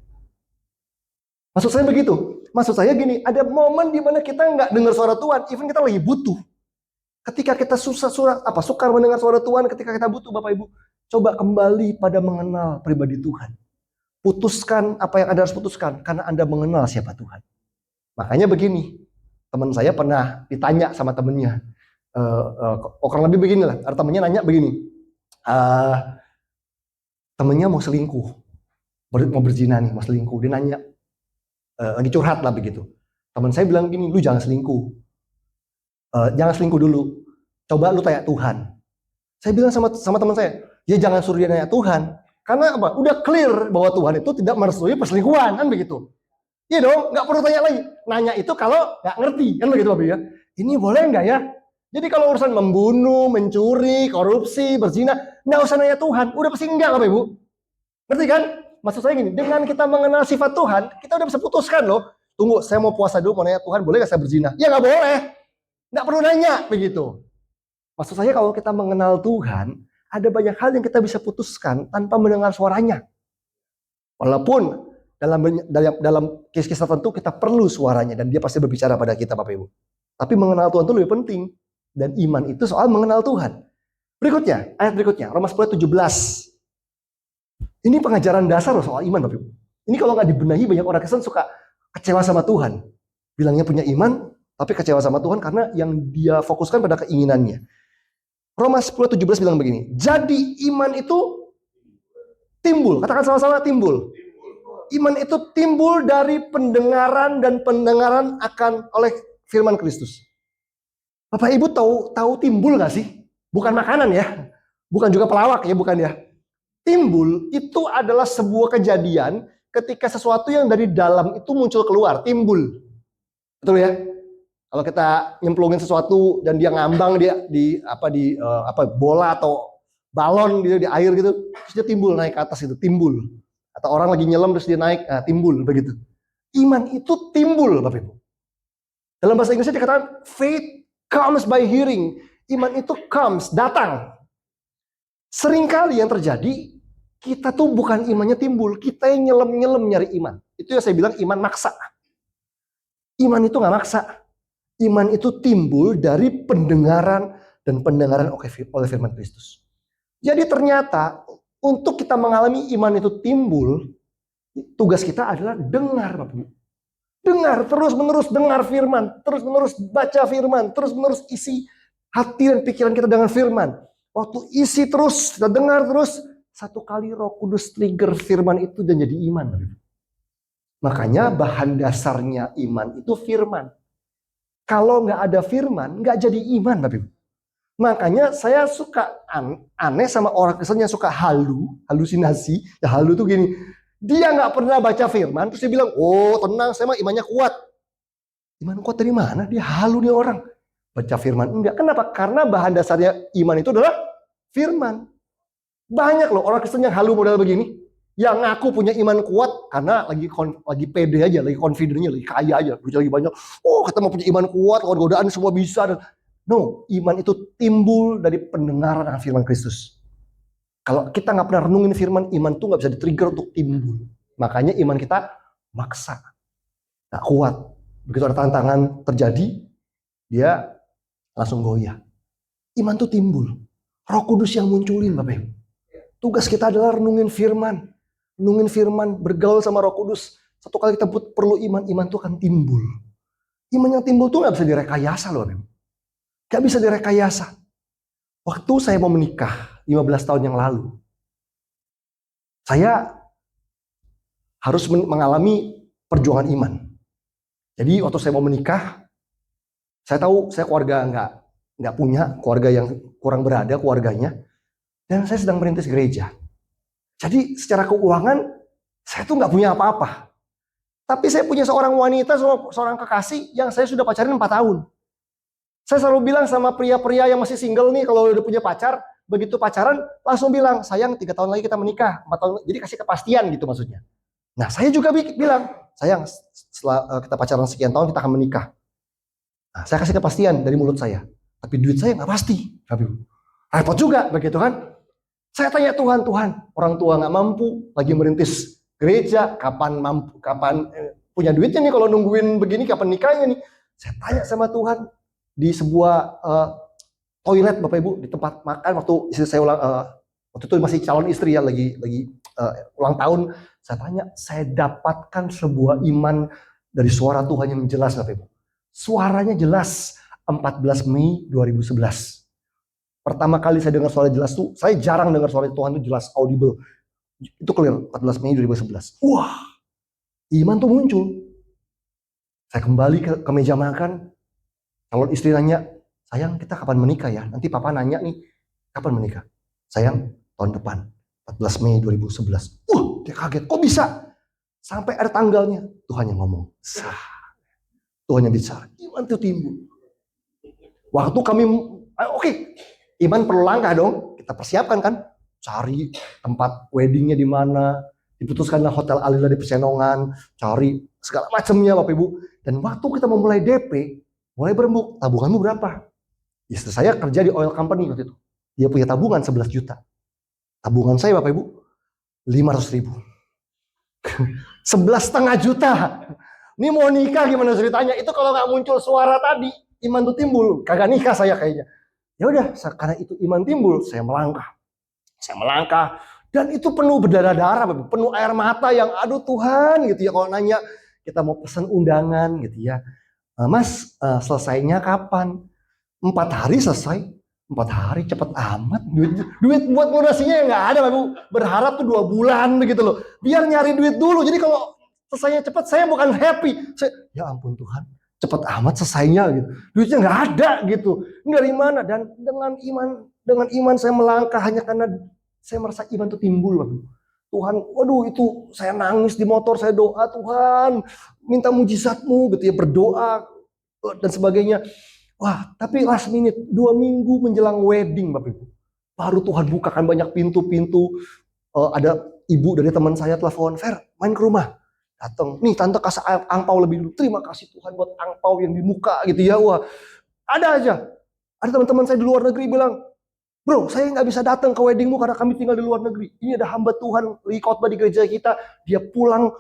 Maksud saya begitu. Maksud saya gini, ada momen di mana kita nggak dengar suara Tuhan, even kita lagi butuh. Ketika kita sukar mendengar suara Tuhan, ketika kita butuh Bapak Ibu, coba kembali pada mengenal pribadi Tuhan. Putuskan apa yang Anda harus putuskan, karena Anda mengenal siapa Tuhan. Makanya begini, teman saya pernah ditanya sama temennya, kurang lebih beginilah, temennya nanya begini, temennya mau selingkuh, mau berzina nih, mau selingkuh, dia nanya, lagi curhat lah begitu. Teman saya bilang gini, lu jangan selingkuh. Jangan selingkuh dulu. Coba lu tanya Tuhan. Saya bilang sama teman saya, ya jangan suruh dia nanya Tuhan. Karena apa? Udah clear bahwa Tuhan itu tidak merestui perselingkuhan, kan begitu. Iya dong, nggak perlu tanya lagi. Nanya itu kalau nggak ngerti, kan begitu Bapak ya. Ini boleh nggak ya? Jadi kalau urusan membunuh, mencuri, korupsi, berzina, nggak usah nanya Tuhan. Udah pasti enggak Bapak Ibu. Ngerti kan? Maksud saya gini, dengan kita mengenal sifat Tuhan, kita udah bisa putuskan loh. Tunggu, saya mau puasa dulu, mau nanya Tuhan, boleh nggak saya berzina? Ya nggak boleh. Nggak perlu nanya, begitu. Maksud saya kalau kita mengenal Tuhan, ada banyak hal yang kita bisa putuskan tanpa mendengar suaranya. Walaupun dalam kes-kes tertentu kita perlu suaranya dan dia pasti berbicara pada kita Bapak Ibu. Tapi mengenal Tuhan itu lebih penting. Dan iman itu soal mengenal Tuhan. Berikutnya, ayat berikutnya, Roma 10:17. Ini pengajaran dasar loh soal iman Bapak Ibu. Ini kalau nggak dibenahi, banyak orang Kristen suka kecewa sama Tuhan. Bilangnya punya iman, tapi kecewa sama Tuhan karena yang dia fokuskan pada keinginannya. Roma 10:17 bilang begini, jadi iman itu timbul, katakan sama-sama timbul. Iman itu timbul dari pendengaran dan pendengaran akan oleh firman Kristus. Bapak Ibu tahu timbul gak sih? Bukan makanan ya, bukan juga pelawak ya, bukan ya. Timbul itu adalah sebuah kejadian ketika sesuatu yang dari dalam itu muncul keluar, timbul. Betul ya? Kalau kita nyemplungin sesuatu dan dia ngambang di bola atau balon gitu di air gitu, terus dia timbul naik ke atas itu, timbul. Atau orang lagi nyelam terus dia naik, timbul begitu. Iman itu timbul, Bapak Ibu. Dalam bahasa Inggrisnya dikatakan faith comes by hearing. Iman itu comes, datang. Seringkali yang terjadi, kita tuh bukan imannya timbul, kita yang nyelam-nyelam nyari iman. Itu yang saya bilang iman maksa. Iman itu nggak maksa. Iman itu timbul dari pendengaran dan pendengaran oleh firman Kristus. Jadi ternyata untuk kita mengalami iman itu timbul, tugas kita adalah dengar, Bapak Ibu. Dengar, terus-menerus dengar firman, terus-menerus baca firman, terus-menerus isi hati dan pikiran kita dengan firman. Waktu isi terus, kita dengar terus, satu kali Roh Kudus trigger firman itu dan jadi iman, Bapak Ibu. Makanya bahan dasarnya iman itu firman. Kalau nggak ada firman, nggak jadi iman, Bapak Ibu. Makanya saya suka aneh sama orang Kristen yang suka halusinasi. Ya halu tuh gini, Dia nggak pernah baca firman, terus dia bilang, oh tenang, saya mah imannya kuat. Iman kuat dari mana? Dia halu nih orang. Baca firman enggak. Kenapa? Karena bahan dasarnya iman itu adalah firman. Banyak loh orang Kristen yang halu model begini. Yang ngaku punya iman kuat karena lagi pede aja, lagi confidentnya, lagi kaya aja, duitnya lagi banyak. Oh, kita mau punya iman kuat, lawan godaan semua bisa. No, iman itu timbul dari pendengaran akan firman Kristus. Kalau kita nggak pernah renungin firman, iman tuh nggak bisa di-trigger untuk timbul. Makanya iman kita maksa, nggak kuat. Begitu ada tantangan terjadi, dia langsung goyah. Iman tuh timbul. Roh Kudus yang munculin, Bapak Ibu. Tugas kita adalah renungin firman, bergaul sama Roh Kudus. Satu kali kita perlu iman, iman tuh akan timbul. Iman yang timbul tuh nggak bisa direkayasa loh, Bapak Ibu. Nggak bisa direkayasa. Waktu saya mau menikah 15 tahun yang lalu, saya harus mengalami perjuangan iman. Jadi waktu saya mau menikah, saya tahu saya keluarga nggak punya, keluarga yang kurang berada keluarganya, dan saya sedang merintis gereja. Jadi secara keuangan saya tuh nggak punya apa-apa. Tapi saya punya seorang wanita, seorang kekasih yang saya sudah pacarin 4 tahun. Saya selalu bilang sama pria-pria yang masih single nih, kalau udah punya pacar, begitu pacaran langsung bilang, sayang 3 tahun lagi kita menikah, 4 tahun, jadi kasih kepastian gitu maksudnya. Nah saya juga bilang, sayang setelah kita pacaran sekian tahun kita akan menikah. Nah, saya kasih kepastian dari mulut saya, tapi duit saya nggak pasti. Repot juga begitu kan? Saya tanya Tuhan, orang tua nggak mampu, lagi merintis gereja, kapan punya duitnya nih kalau nungguin begini, kapan nikahnya nih? Saya tanya sama Tuhan di sebuah toilet, Bapak Ibu, di tempat makan waktu istri saya waktu itu masih calon istri ya, lagi ulang tahun. Saya tanya, saya dapatkan sebuah iman dari suara Tuhan yang jelas, Bapak Ibu. Suaranya jelas, 14 Mei 2011. Pertama kali saya dengar suara jelas tuh, saya jarang dengar suara Tuhan itu jelas, audible. Itu clear, 14 Mei 2011. Wah, iman tuh muncul. Saya kembali ke meja makan, calon istri nanya, sayang kita kapan menikah ya? Nanti papa nanya nih, kapan menikah? Sayang, tahun depan, 14 Mei 2011. Dia kaget, kok bisa? Sampai ada tanggalnya, Tuhan yang ngomong. Tuhan yang bicara, iman itu timbul. Waktu kami, oke, iman perlu langkah dong, kita persiapkan kan, cari tempat weddingnya di mana, diputuskanlah Hotel Alila di Pecenongan, cari segala macamnya Bapak Ibu. Dan waktu kita memulai DP, mulai berembuk, tabunganmu berapa? Istri saya kerja di oil company waktu itu, dia punya tabungan 11 juta. Tabungan saya Bapak Ibu, 500 ribu. 11,5 juta. Ini mau nikah gimana ceritanya? Itu kalau nggak muncul suara tadi, iman tuh timbul. Kagak nikah saya kayaknya. Ya udah, karena itu iman timbul, saya melangkah. Dan itu penuh berdarah-darah, penuh air mata yang aduh Tuhan gitu ya. Kalau nanya, kita mau pesan undangan gitu ya. Mas, selesainya kapan? 4 hari selesai. 4 hari cepet amat. Duit buat lunasinya nggak ada, Bapak. Berharap tuh 2 bulan begitu loh. Biar nyari duit dulu. Jadi kalau selesainya cepet, saya bukan happy. Ya ampun Tuhan, cepet amat selesainya gitu. Duitnya nggak ada gitu. Ini dari mana? Dan dengan iman saya melangkah hanya karena saya merasa iman itu timbul, Bapak. Tuhan, waduh itu saya nangis di motor, saya doa, Tuhan minta mujizat-Mu gitu ya, berdoa dan sebagainya. Wah, tapi last minute 2 minggu menjelang wedding, Bapak Ibu, baru Tuhan bukakan banyak pintu-pintu. Ada ibu dari teman saya telepon, Fer, main ke rumah. Datang, nih tante kasih angpau lebih dulu. Terima kasih Tuhan buat angpau yang di muka gitu ya. Wah, ada aja. Ada teman-teman saya di luar negeri bilang, bro, saya nggak bisa datang ke weddingmu karena kami tinggal di luar negeri. Ini ada hamba Tuhan di khotbah di gereja kita. Dia pulang,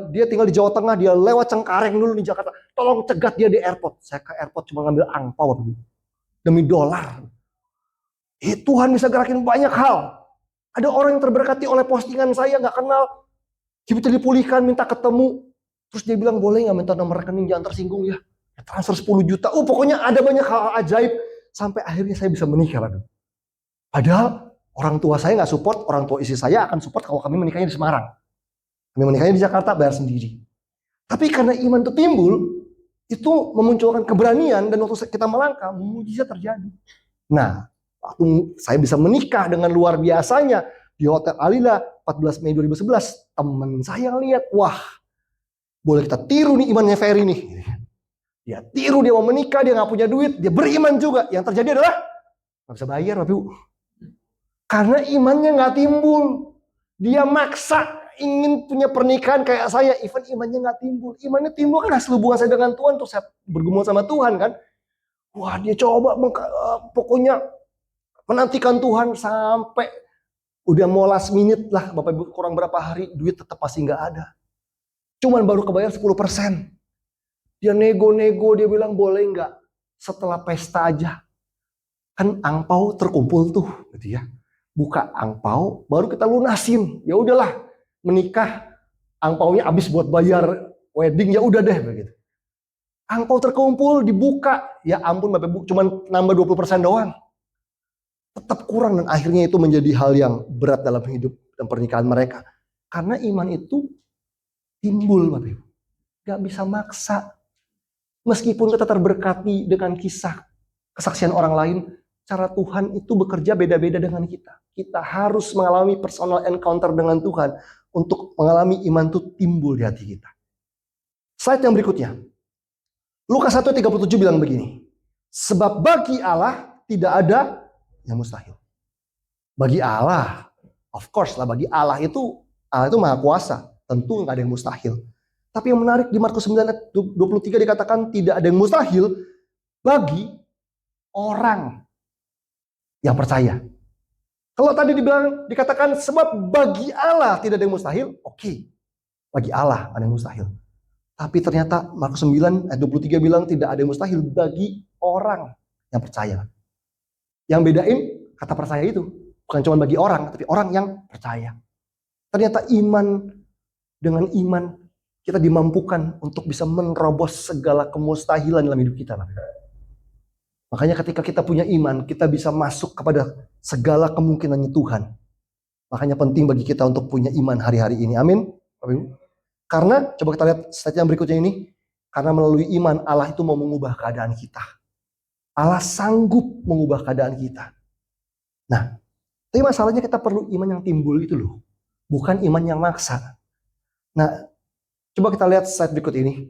dia tinggal di Jawa Tengah, dia lewat Cengkareng dulu di Jakarta. Tolong cegat dia di airport. Saya ke airport cuma ngambil angpau demi dolar. Tuhan bisa gerakin banyak hal. Ada orang yang terberkati oleh postingan saya, nggak kenal. Tiba-tiba dipulihkan, minta ketemu. Terus dia bilang, boleh nggak minta nomor rekening, jangan tersinggung ya. Transfer 10 juta. Pokoknya ada banyak hal ajaib. Sampai akhirnya saya bisa menikah. Padahal orang tua saya nggak support, orang tua istri saya akan support kalau kami menikahnya di Semarang. Kami menikahnya di Jakarta, bayar sendiri. Tapi karena iman itu timbul, itu memunculkan keberanian, dan waktu kita melangkah, mujizat terjadi. Nah, waktu saya bisa menikah dengan luar biasanya di Hotel Alila, 14 Mei 2011, teman saya lihat, wah, boleh kita tiru nih imannya Ferry nih. Dia tiru, dia mau menikah, dia nggak punya duit, dia beriman juga. Yang terjadi adalah nggak bisa bayar, Bapak Ibu. Karena imannya nggak timbul. Dia maksa ingin punya pernikahan kayak saya, even imannya nggak timbul. Imannya timbul kan hasil hubungan saya dengan Tuhan, untuk saya bergumul sama Tuhan kan. Wah, dia coba pokoknya menantikan Tuhan sampai udah mau last minute lah, Bapak Ibu, kurang berapa hari, duit tetap masih nggak ada. Cuman baru kebayar 10%. Dia nego-nego, dia bilang boleh nggak setelah pesta aja. Kan angpau terkumpul tuh, gitu ya. Buka angpau, baru kita lunasin. Ya udahlah, menikah, angpaunya habis buat bayar wedding, ya udah deh begitu. Angpau terkumpul, dibuka, ya ampun Bapak Ibu, cuman nambah 20% doang. Tetap kurang, dan akhirnya itu menjadi hal yang berat dalam hidup dan pernikahan mereka. Karena iman itu timbul, Bapak Ibu. Gak bisa maksa. Meskipun kita terberkati dengan kisah kesaksian orang lain, cara Tuhan itu bekerja beda-beda dengan kita. Kita harus mengalami personal encounter dengan Tuhan untuk mengalami iman itu timbul di hati kita. Slide yang berikutnya. Lukas 1:37 bilang begini. Sebab bagi Allah tidak ada yang mustahil. Bagi Allah, of course lah, bagi Allah itu maha kuasa. Tentu nggak ada yang mustahil. Tapi yang menarik di Markus 9:23 dikatakan tidak ada yang mustahil bagi orang yang percaya. Kalau tadi dikatakan sebab bagi Allah tidak ada yang mustahil, oke. Bagi Allah ada yang mustahil. Tapi ternyata Markus 9:23 bilang tidak ada yang mustahil bagi orang yang percaya. Yang bedain kata percaya itu bukan cuma bagi orang, tapi orang yang percaya. Ternyata dengan iman kita dimampukan untuk bisa menerobos segala kemustahilan dalam hidup kita. Makanya ketika kita punya iman, kita bisa masuk kepada segala kemungkinannya Tuhan. Makanya penting bagi kita untuk punya iman hari-hari ini. Amin. Karena coba kita lihat slide yang berikutnya ini. Karena melalui iman Allah itu mau mengubah keadaan kita. Allah sanggup mengubah keadaan kita. Nah, tapi masalahnya kita perlu iman yang timbul itu loh. Bukan iman yang maksa. Nah, coba kita lihat slide berikut ini.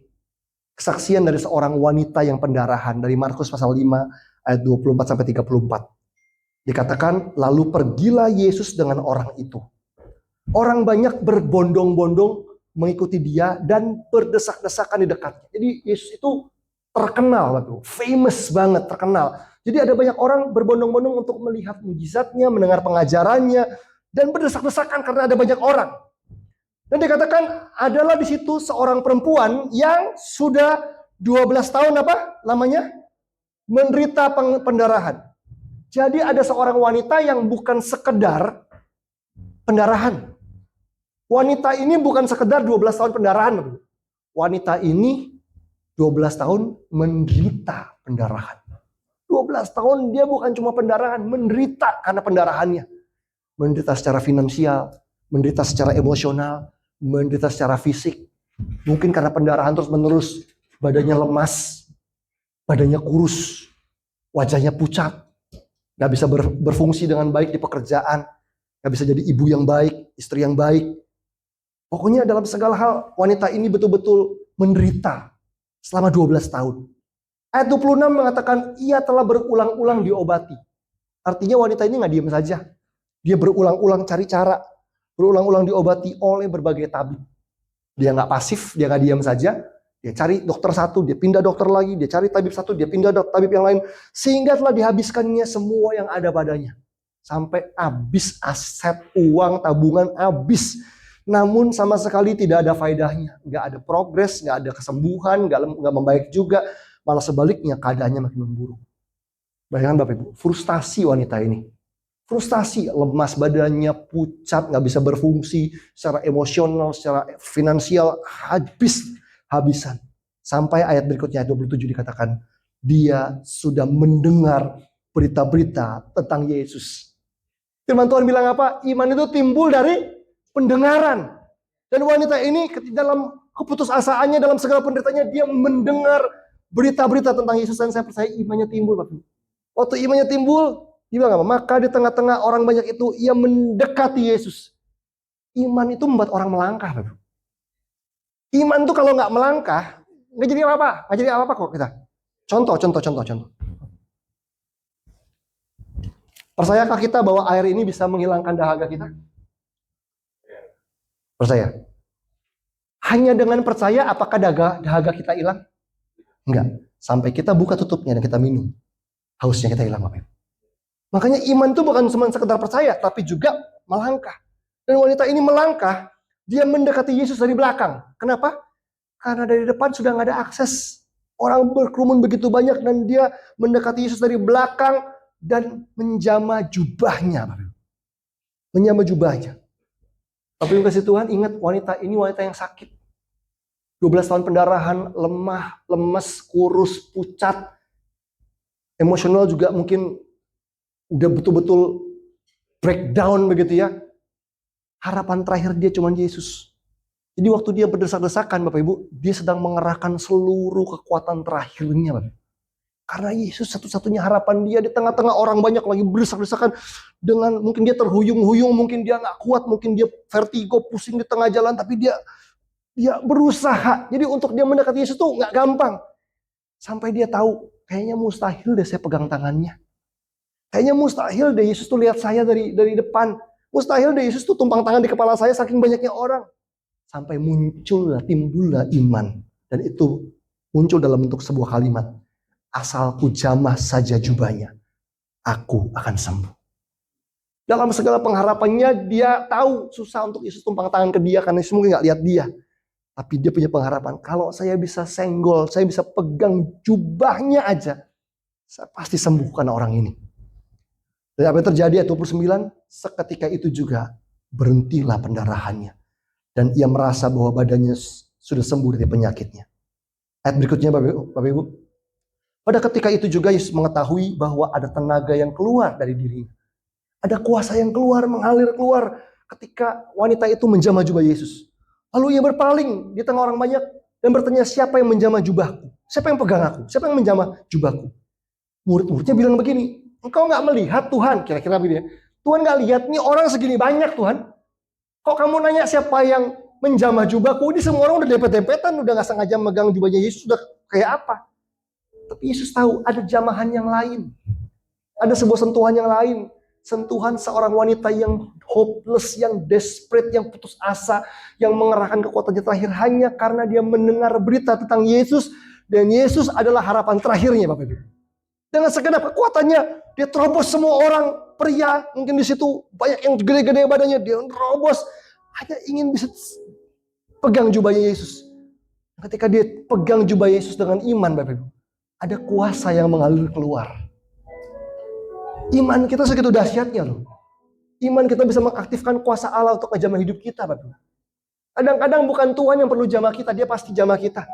Kesaksian dari seorang wanita yang pendarahan dari Markus pasal 5 ayat 24-34. Dikatakan, lalu pergilah Yesus dengan orang itu. Orang banyak berbondong-bondong mengikuti dia dan berdesak-desakan di dekatnya. Jadi Yesus itu terkenal, famous banget, terkenal. Jadi ada banyak orang berbondong-bondong untuk melihat mujizatnya, mendengar pengajarannya, dan berdesak-desakan karena ada banyak orang. Dan dikatakan adalah di situ seorang perempuan yang sudah 12 tahun menderita pendarahan. Jadi ada seorang wanita yang bukan sekedar pendarahan. Wanita ini bukan sekedar 12 tahun pendarahan. Wanita ini 12 tahun menderita pendarahan. 12 tahun dia bukan cuma pendarahan, menderita karena pendarahannya. Menderita secara finansial, menderita secara emosional, menderita secara fisik. Mungkin karena pendarahan terus menerus, badannya lemas, badannya kurus, wajahnya pucat, gak bisa berfungsi dengan baik di pekerjaan, gak bisa jadi ibu yang baik, istri yang baik. Pokoknya dalam segala hal wanita ini betul-betul menderita selama 12 tahun. Ayat 26 mengatakan ia telah berulang-ulang diobati. Artinya wanita ini gak diam saja. Dia berulang-ulang cari cara, berulang-ulang diobati oleh berbagai tabib. Dia gak pasif, dia gak diam saja. Dia cari dokter satu, dia pindah dokter lagi, dia cari tabib satu, dia pindah tabib yang lain. Sehingga telah dihabiskannya semua yang ada padanya. Sampai habis aset, uang, tabungan habis. Namun sama sekali tidak ada faedahnya. Gak ada progres, gak ada kesembuhan, gak membaik juga. Malah sebaliknya keadaannya makin memburuk. Bayangkan Bapak Ibu, frustasi wanita ini. Frustasi, lemas badannya, pucat, gak bisa berfungsi. Secara emosional, secara finansial, habisan. Sampai ayat berikutnya, ayat 27 dikatakan, dia sudah mendengar berita-berita tentang Yesus. Firman Tuhan bilang apa? Iman itu timbul dari pendengaran. Dan wanita ini dalam keputusasaannya, dalam segala penderitanya, dia mendengar berita-berita tentang Yesus. Dan saya percaya imannya timbul. Waktu imannya timbul, dia bilang apa? Maka di tengah-tengah orang banyak itu, ia mendekati Yesus. Iman itu membuat orang melangkah, Bapak. Iman tuh kalau nggak melangkah, nggak jadi apa-apa. Nggak jadi apa-apa kok kita. Contoh. Percayakah kita bahwa air ini bisa menghilangkan dahaga kita? Percaya. Hanya dengan percaya apakah dahaga kita hilang? Enggak. Sampai kita buka tutupnya dan kita minum. Hausnya kita hilang, Bapak. Makanya iman itu bukan cuma sekedar percaya, tapi juga melangkah. Dan wanita ini melangkah, dia mendekati Yesus dari belakang. Kenapa? Karena dari depan sudah nggak ada akses. Orang berkerumun begitu banyak dan dia mendekati Yesus dari belakang dan menjamah jubahnya. Menjamah jubahnya. Tapi kasih Tuhan, ingat wanita ini wanita yang sakit. 12 tahun pendarahan, lemah, lemes, kurus, pucat. Emosional juga mungkin udah betul-betul breakdown begitu ya. Harapan terakhir dia cuma Yesus. Jadi waktu dia berdesak-desakan Bapak Ibu, dia sedang mengerahkan seluruh kekuatan terakhirnya Bapak. Karena Yesus satu-satunya harapan dia di tengah-tengah orang banyak lagi berdesak-desakan. Dengan mungkin dia terhuyung-huyung, mungkin dia gak kuat, mungkin dia vertigo, pusing di tengah jalan. Tapi dia berusaha. Jadi untuk dia mendekati Yesus tuh gak gampang. Sampai dia tahu, kayaknya mustahil deh saya pegang tangannya. Kayaknya mustahil deh Yesus tuh lihat saya dari depan. Mustahil deh Yesus tuh tumpang tangan di kepala saya saking banyaknya orang. Sampai timbullah iman. Dan itu muncul dalam bentuk sebuah kalimat. Asalku jamah saja jubahnya, aku akan sembuh. Dalam segala pengharapannya dia tahu susah untuk Yesus tumpang tangan ke dia karena Yesus mungkin gak lihat dia. Tapi dia punya pengharapan, kalau saya bisa senggol, saya bisa pegang jubahnya aja, saya pasti sembuhkan orang ini. Dan apa yang terjadi ayat 29, seketika itu juga berhentilah pendarahannya. Dan ia merasa bahwa badannya sudah sembuh dari penyakitnya. Ayat berikutnya Bapak Ibu. Pada ketika itu juga Yesus mengetahui bahwa ada tenaga yang keluar dari dirinya. Ada kuasa yang mengalir keluar ketika wanita itu menjamah jubah Yesus. Lalu ia berpaling di tengah orang banyak dan bertanya, siapa yang menjamah jubahku? Siapa yang pegang aku? Siapa yang menjamah jubahku? Murid-muridnya bilang begini, engkau gak melihat Tuhan? Kira-kira begini. Tuhan gak lihat nih orang segini banyak Tuhan. Kok kamu nanya siapa yang menjamah jubahku? Ini semua orang udah dempet-dempetan, udah gak sengaja megang jubahnya Yesus, udah kayak apa? Tapi Yesus tahu ada jamahan yang lain. Ada sebuah sentuhan yang lain. Sentuhan seorang wanita yang hopeless, yang desperate, yang putus asa, yang mengerahkan kekuatannya terakhir hanya karena dia mendengar berita tentang Yesus. Dan Yesus adalah harapan terakhirnya Bapak Ibu. Dengan segenap kekuatannya, dia terobos semua orang. Pria, mungkin di situ banyak yang gede-gede badannya. Dia terobos, hanya ingin bisa pegang jubahnya Yesus. Ketika dia pegang jubah Yesus dengan iman Bapak Ibu, ada kuasa yang mengalir keluar. Iman kita segitu dahsyatnya loh. Iman kita bisa mengaktifkan kuasa Allah untuk menjamah hidup kita Bapak. Kadang-kadang bukan Tuhan yang perlu jamah kita, dia pasti jamah kita.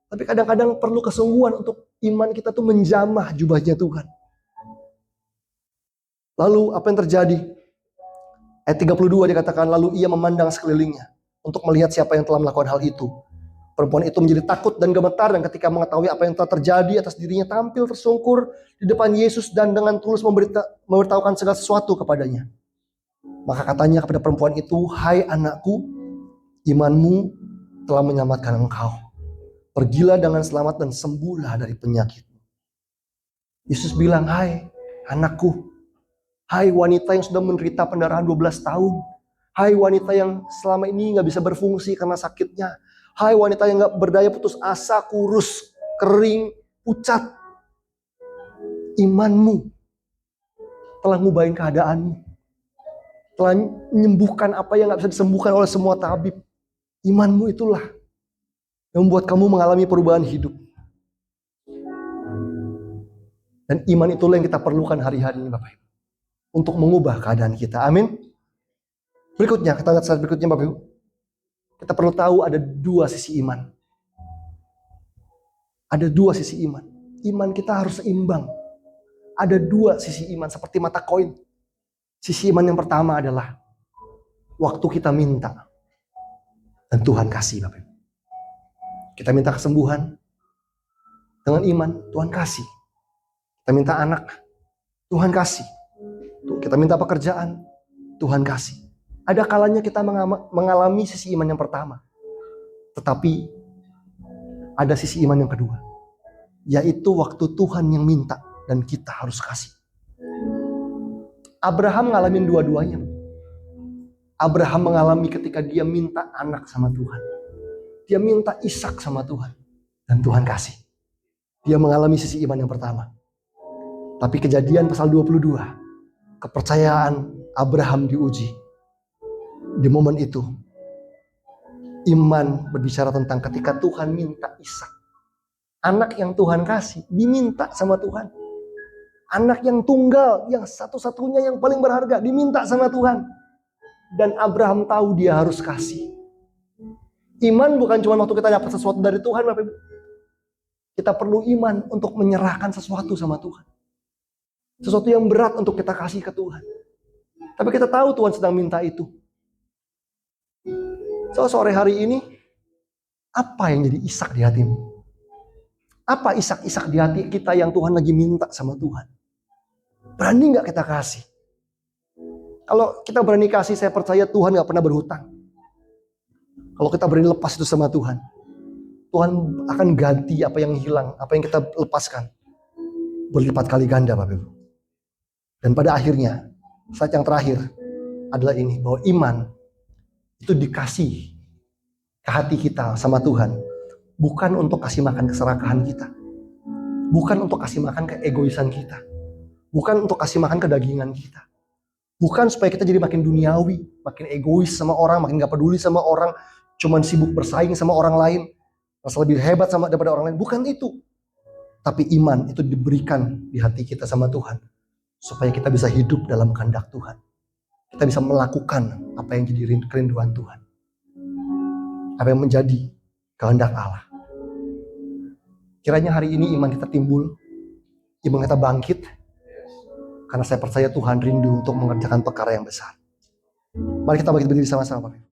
Tapi kadang-kadang perlu kesungguhan untuk iman kita tuh menjamah jubahnya Tuhan. Lalu apa yang terjadi? Ayat 32 dikatakan, lalu ia memandang sekelilingnya untuk melihat siapa yang telah melakukan hal itu. Perempuan itu menjadi takut dan gemetar, dan ketika mengetahui apa yang telah terjadi atas dirinya, tampil tersungkur di depan Yesus dan dengan tulus memberitahukan segala sesuatu kepadanya. Maka katanya kepada perempuan itu, hai anakku, imanmu telah menyelamatkan engkau. Pergilah dengan selamat dan sembuhlah dari penyakitmu. Yesus bilang, hai anakku, hai wanita yang sudah menderita pendarahan 12 tahun, hai wanita yang selama ini gak bisa berfungsi karena sakitnya, hai wanita yang gak berdaya, putus asa, kurus, kering, pucat. Imanmu telah ngubahin keadaanmu. Telah menyembuhkan apa yang gak bisa disembuhkan oleh semua tabib. Imanmu itulah yang membuat kamu mengalami perubahan hidup. Dan iman itulah yang kita perlukan hari-hari ini Bapak Ibu. Untuk mengubah keadaan kita. Amin. Berikutnya, kita lihat slide berikutnya Bapak Ibu. Kita perlu tahu ada dua sisi iman. Ada dua sisi iman. Iman kita harus seimbang. Ada dua sisi iman seperti mata koin. Sisi iman yang pertama adalah waktu kita minta dan Tuhan kasih Bapak Ibu. Kita minta kesembuhan dengan iman, Tuhan kasih. Kita minta anak, Tuhan kasih. Kita minta pekerjaan, Tuhan kasih. Ada kalanya kita mengalami sisi iman yang pertama. Tetapi ada sisi iman yang kedua. Yaitu waktu Tuhan yang minta dan kita harus kasih. Abraham ngalamin dua-duanya. Abraham mengalami ketika dia minta anak sama Tuhan. Dia minta Ishak sama Tuhan. Dan Tuhan kasih. Dia mengalami sisi iman yang pertama. Tapi Kejadian pasal 22. Kepercayaan Abraham diuji. Di momen itu. Iman berbicara tentang ketika Tuhan minta Ishak. Anak yang Tuhan kasih diminta sama Tuhan. Anak yang tunggal, yang satu-satunya yang paling berharga diminta sama Tuhan. Dan Abraham tahu dia harus kasih. Iman bukan cuma waktu kita dapat sesuatu dari Tuhan, Bapak Ibu. Kita perlu iman untuk menyerahkan sesuatu sama Tuhan. Sesuatu yang berat untuk kita kasih ke Tuhan. Tapi kita tahu Tuhan sedang minta itu. So, sore hari ini, apa yang jadi Ishak di hatimu? Apa Ishak-Ishak di hati kita yang Tuhan lagi minta sama Tuhan? Berani gak kita kasih? Kalau kita berani kasih, saya percaya Tuhan gak pernah berhutang. Kalau kita berani lepas itu sama Tuhan, Tuhan akan ganti apa yang hilang, apa yang kita lepaskan. Berlipat kali ganda, Bapak Ibu. Dan pada akhirnya, saat yang terakhir adalah ini, bahwa iman itu dikasih ke hati kita sama Tuhan. Bukan untuk kasih makan keserakahan kita. Bukan untuk kasih makan keegoisan kita. Bukan untuk kasih makan kedagingan kita. Bukan supaya kita jadi makin duniawi, makin egois sama orang, makin gak peduli sama orang, cuman sibuk bersaing sama orang lain, merasa lebih hebat daripada orang lain. Bukan itu. Tapi iman itu diberikan di hati kita sama Tuhan, supaya kita bisa hidup dalam kehendak Tuhan. Kita bisa melakukan apa yang jadi kerinduan Tuhan. Apa yang menjadi kehendak Allah. Kiranya hari ini iman kita timbul, iman kita bangkit, karena saya percaya Tuhan rindu untuk mengerjakan perkara yang besar. Mari kita bangkit berdiri sama-sama.